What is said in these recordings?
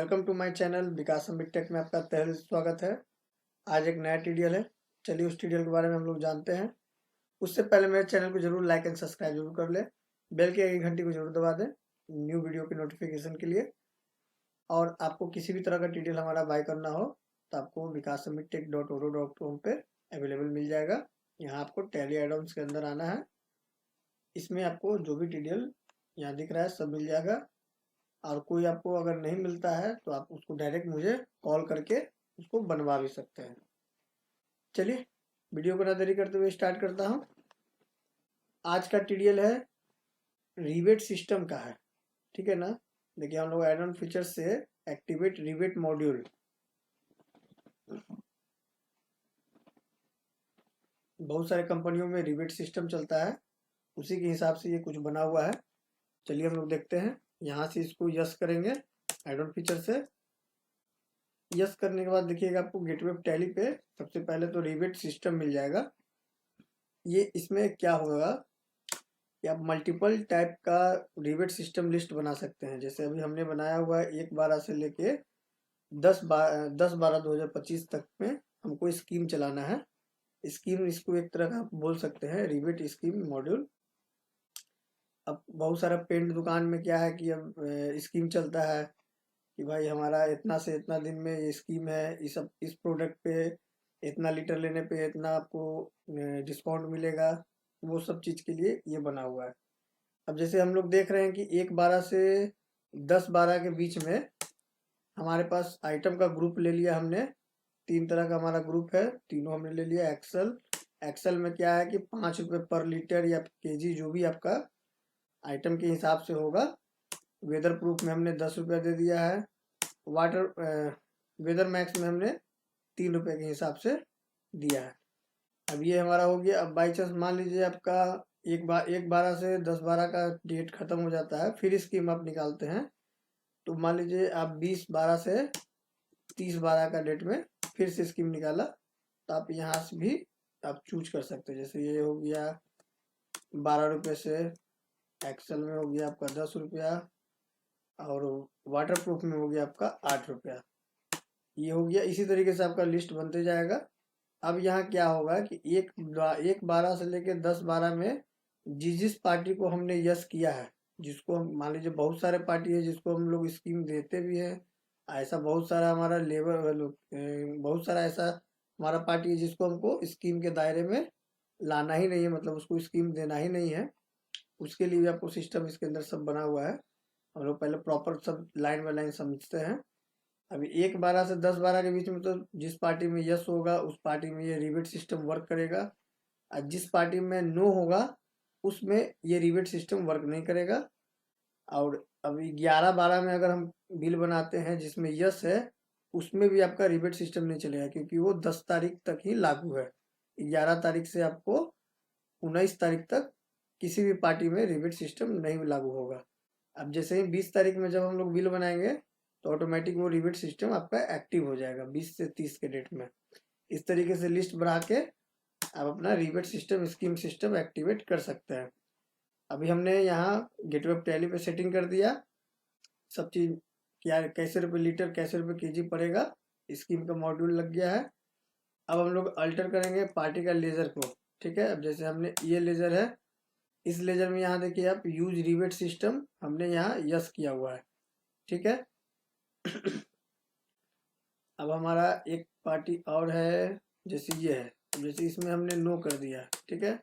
Welcome to my channel Vikas Tech में आपका तहे दिल से स्वागत है। आज एक नया ट्यूटोरियल है। चलिए उस ट्यूटोरियल के बारे में हम लोग जानते हैं। उससे पहले मेरे चैनल को जरूर लाइक एंड सब्सक्राइब जरूर कर ले। बेल की आइकन घंटी को जरूर दबा दें न्यू वीडियो की नोटिफिकेशन के लिए। और आपको किसी भी तरह का ट्यूटोरियल हमारा बाय करना हो तो आपको vikas.tech.oro.com पे अवेलेबल मिल जाएगा। यहाँ आपको टैली एड-ऑन्स के अंदर आना है। इसमें आपको जो भी ट्यूटोरियल यहाँ दिख रहा है सब मिल जाएगा। और कोई आपको अगर नहीं मिलता है तो आप उसको डायरेक्ट मुझे कॉल करके उसको बनवा भी सकते हैं। चलिए वीडियो को ना देरी करते हुए स्टार्ट करता हूं। आज का ट्यूटोरियल है रिवेट सिस्टम का है, ठीक है ना। देखिए हम लोग एड ऑन फीचर से एक्टिवेट रिवेट मॉड्यूल, बहुत सारे कंपनियों में रिवेट सिस्टम चलता है, उसी के हिसाब से ये कुछ बना हुआ है। चलिए हम लोग देखते हैं। यहाँ से इसको यस करेंगे एड ऑन फीचर से। यस करने के बाद देखिएगा आपको गेटवे ऑफ टैली पे सबसे पहले तो रिवेट सिस्टम मिल जाएगा। ये इसमें क्या होगा कि आप मल्टीपल टाइप का रिवेट सिस्टम लिस्ट बना सकते हैं। जैसे अभी हमने बनाया हुआ है 1/12 से लेके 10/12/2025 तक में हमको स्कीम चलाना है। स्कीम इसको एक तरह का आप बोल सकते हैं रिवेट स्कीम मॉड्यूल। अब बहुत सारा पेंट दुकान में क्या है कि अब स्कीम चलता है कि भाई हमारा इतना से इतना दिन में ये स्कीम है, इस प्रोडक्ट पे इतना लीटर लेने पे इतना आपको डिस्काउंट मिलेगा। वो सब चीज़ के लिए ये बना हुआ है। अब जैसे हम लोग देख रहे हैं कि 1/12 से 10/12 के बीच में हमारे पास आइटम का ग्रुप ले लिया हमने। 3 तरह का हमारा ग्रुप है, तीनों हमने ले लिया। एक्सल में क्या है कि 5 रुपये पर लीटर या केजी जो भी आपका आइटम के हिसाब से होगा। वेदर प्रूफ में हमने 10 रुपया दे दिया है। वेदर मैक्स में हमने 3 रुपये के हिसाब से दिया है। अब ये हमारा हो गया। अब बाई चांस मान लीजिए आपका 1/12 से 10/12 का डेट खत्म हो जाता है, फिर स्कीम आप निकालते हैं तो मान लीजिए आप 20/12 से 30/12 का डेट में फिर से स्कीम निकाला तो आप यहाँ से भी आप चूज कर सकते हैं। जैसे ये हो गया 12 रुपये से, एक्सल में हो गया आपका 10 रुपया और वाटर प्रूफ में हो गया आपका 8 रुपया। ये हो गया। इसी तरीके से आपका लिस्ट बनते जाएगा। अब यहाँ क्या होगा कि 1/12 से लेकर 10/12 में जिस पार्टी को हमने यस किया है, जिसको हम मान लीजिए बहुत सारे पार्टी है जिसको हम लोग स्कीम देते भी हैं। ऐसा बहुत सारा हमारा बहुत सारा ऐसा हमारा पार्टी है जिसको हमको स्कीम के दायरे में लाना ही नहीं है, मतलब उसको स्कीम देना ही नहीं है। उसके लिए भी आपको सिस्टम इसके अंदर सब बना हुआ है। हम लोग पहले प्रॉपर सब लाइन बाय लाइन समझते हैं। अभी 1/12 से 10/12 के बीच में तो जिस पार्टी में यस होगा उस पार्टी में ये रिवेट सिस्टम वर्क करेगा, और जिस पार्टी में नो होगा उसमें ये रिवेट सिस्टम वर्क नहीं करेगा। और अभी 11/12 में अगर हम बिल बनाते हैं जिसमें यस है, उसमें भी आपका रिवेट सिस्टम नहीं चलेगा क्योंकि वो 10 तारीख तक ही लागू है। 11 तारीख से आपको 19 तारीख तक किसी भी पार्टी में रिवेट सिस्टम नहीं लागू होगा। अब जैसे ही 20 तारीख में जब हम लोग बिल बनाएंगे तो ऑटोमेटिक वो रिवेट सिस्टम आपका एक्टिव हो जाएगा 20 से 30 के डेट में। इस तरीके से लिस्ट बना के आप अपना rivet system scheme system activate कर सकते हैं। अभी हमने यहाँ गेटवे ऑफ टैली पे सेटिंग कर दिया सब चीज़, क्या कैसे रुपये लीटर कैसे रुपये केजी पड़ेगा, स्कीम का मॉड्यूल लग गया है। अब हम लोग अल्टर करेंगे पार्टी का लेजर को, ठीक है। अब जैसे हमने ये लेजर है, इस लेजर में यहाँ देखिए आप यूज रिवेट सिस्टम हमने यहाँ यस किया हुआ है, ठीक है। अब हमारा एक पार्टी और है, जैसे ये है, जैसे इसमें हमने नो कर दिया, ठीक है।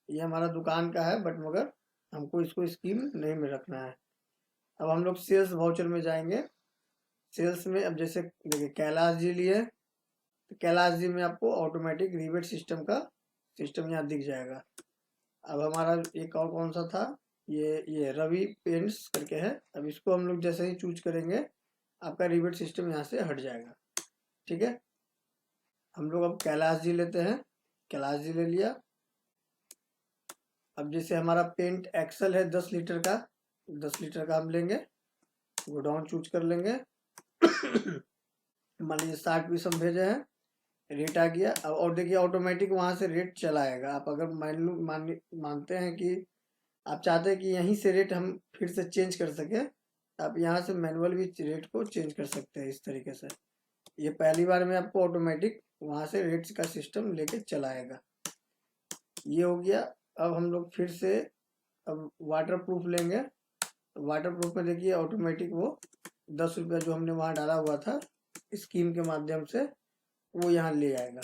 ये हमारा दुकान का है बट मगर हमको इसको स्कीम नहीं में रखना है। अब हम लोग सेल्स वाउचर में जाएंगे। सेल्स में अब जैसे देखिए कैलाश जी लिए तो कैलाश जी में आपको ऑटोमेटिक रिवेट सिस्टम का सिस्टम यहाँ दिख जाएगा। अब हमारा एक और कौन सा था, ये रवि पेंट्स करके है। अब इसको हम लोग जैसे ही चूज करेंगे आपका रिवेट सिस्टम यहाँ से हट जाएगा, ठीक है। हम लोग अब कैलाश जी लेते हैं, कैलाश जी ले लिया। अब जैसे हमारा पेंट एक्सल है 10 लीटर का, 10 लीटर का हम लेंगे, गोडाउन चूज कर लेंगे। मान लीजिए 60 पीस हम भेजे हैं, रेट आ गया। अब और देखिए ऑटोमेटिक वहाँ से रेट चला आएगा। आप अगर मानते हैं कि आप चाहते हैं कि यहीं से रेट हम फिर से चेंज कर सके आप यहाँ से मैनुअल भी रेट को चेंज कर सकते हैं इस तरीके से। ये पहली बार में आपको ऑटोमेटिक वहाँ से रेट्स का सिस्टम लेके चलाएगा। ये हो गया। अब हम लोग फिर से अब वाटर प्रूफ लेंगे। वाटर प्रूफ में देखिए ऑटोमेटिक वो 10 रुपया जो हमने वहाँ डाला हुआ था स्कीम के माध्यम से वो यहाँ ले आएगा।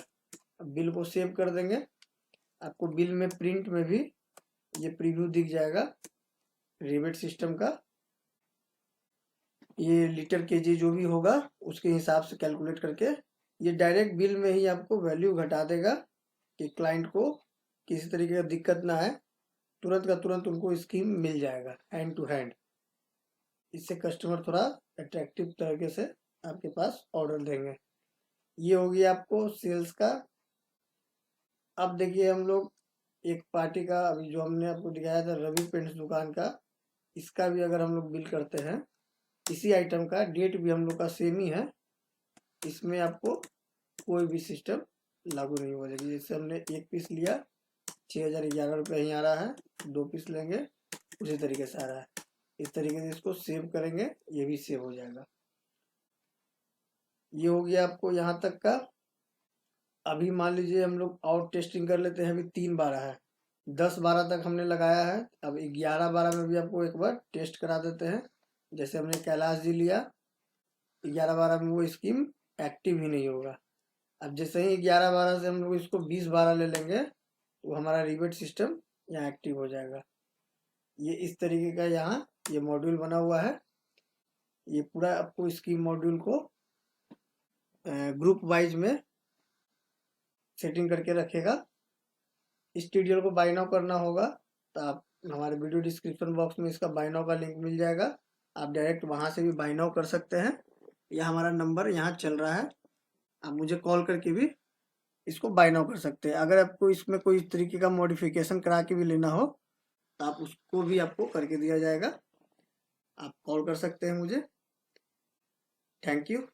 अब बिल को सेव कर देंगे। आपको बिल में प्रिंट में भी ये प्रीव्यू दिख जाएगा रिबेट सिस्टम का। ये लीटर केजी जो भी होगा उसके हिसाब से कैलकुलेट करके ये डायरेक्ट बिल में ही आपको वैल्यू घटा देगा कि क्लाइंट को किसी तरीके का दिक्कत ना आए, तुरंत का तुरंत उनको स्कीम मिल जाएगा हैंड टू हैंड। इससे कस्टमर थोड़ा अट्रैक्टिव तरीके से आपके पास ऑर्डर देंगे। ये होगी आपको सेल्स का। अब देखिए हम लोग एक पार्टी का अभी जो हमने आपको दिखाया था रवि पेंट्स दुकान का, इसका भी अगर हम लोग बिल करते हैं इसी आइटम का, डेट भी हम लोग का सेम ही है, इसमें आपको कोई भी सिस्टम लागू नहीं हो जाएगी। जैसे हमने एक पीस लिया 6011 रुपये ही आ रहा है, 2 पीस लेंगे उसी तरीके से आ रहा है। इस तरीके से इसको सेव करेंगे, ये भी सेव हो जाएगा। ये हो गया आपको यहाँ तक का। अभी मान लीजिए हम लोग और टेस्टिंग कर लेते हैं। अभी 3-12 है, 10-12 तक हमने लगाया है। अब 11-12 में भी आपको एक बार टेस्ट करा देते हैं। जैसे हमने कैलाश जी लिया, 11-12 में वो स्कीम एक्टिव ही नहीं होगा। अब जैसे ही 11-12 से हम लोग इसको 20-12 ले लेंगे तो हमारा रिबेट सिस्टम यहाँ एक्टिव हो जाएगा। ये इस तरीके का यहाँ ये मॉड्यूल बना हुआ है। ये पूरा आपको स्कीम मॉड्यूल को ग्रुप वाइज में सेटिंग करके रखेगा। इस ट्यूटोरियल को बाय नाउ करना होगा तो आप हमारे वीडियो डिस्क्रिप्शन बॉक्स में इसका बाय नाउ का लिंक मिल जाएगा। आप डायरेक्ट वहां से भी बाय नाउ कर सकते हैं, या हमारा नंबर यहाँ चल रहा है, आप मुझे कॉल करके भी इसको बाय नाउ कर सकते हैं। अगर आपको इसमें कोई तरीके का मॉडिफिकेशन करा के भी लेना हो तो आप उसको भी आपको करके दिया जाएगा। आप कॉल कर सकते हैं मुझे। Thank you.